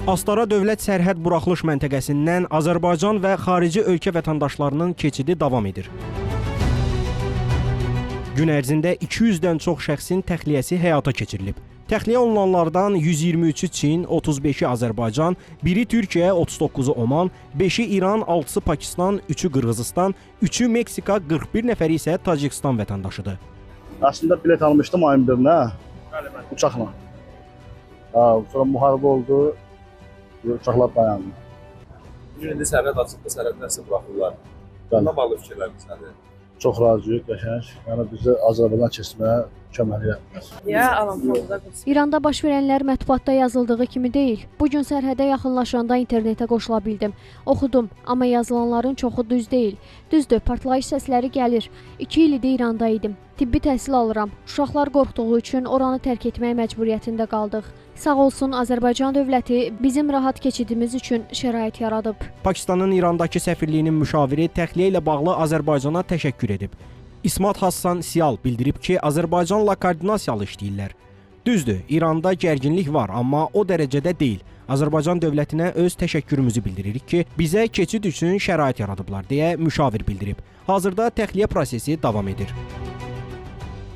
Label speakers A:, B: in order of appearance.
A: Astara Dövlət Sərhəd Buraxılış Məntəqəsindən Azərbaycan və xarici ölkə vətəndaşlarının keçidi davam edir. Gün ərzində 200-dən çox şəxsin təxliyəsi həyata keçirilib. Təxliyə olunanlardan 123-ü Çin, 35-i Azərbaycan, 1-i Türkiyə, 39-u Oman, 5-i İran, 6-sı Pakistan, 3-ü Qırğızistan, 3-ü Meksika, 41 nəfəri isə Tacikistan vətəndaşıdır.
B: Əslində bilet almışdım ayın birinə, uçaqla. Sonra müharibə oldu, uçaqlar dayandı.
C: Bugün indi sərhəd açıldı, sərhəddən sizə buraxırlar. Bundan bağlı fikirləriniz nədir?
B: Çox razıyıq, qəşəng. Yəni bizi Azərbaycan keçməyə köməklik etməz.
D: İranda baş verənlər mətbuatda yazıldığı kimi deyil. Bugün sərhədə yaxınlaşanda internetə qoşula bildim. Oxudum, amma yazılanların çoxu düz deyil. Düzdür, partlayış səsləri gəlir. 2 il idi İranda idim. Tibbi təhsil alıram. Uşaqlar qorxduğu üçün oranı tərk etmək məcburiyyətində qaldıq. Sağ olsun Azərbaycan dövləti bizim rahat keçidimiz üçün şərait yaradıb.
A: Pakistanın İrandakı səfirliyinin müşaviri təxliyə ilə bağlı Azərbaycana təşəkkür edib. İsmat Hassan Siyal bildirib ki, Azərbaycanla koordinasiyalı işləyirlər. Düzdür, İranda gərginlik var, amma o dərəcədə deyil. Azərbaycan dövlətinə öz təşəkkürümüzü bildiririk ki, bizə keçid üçün şərait yaradıblar, deyə müşavir bildirib. Hazırda təxliyə prosesi davam edir.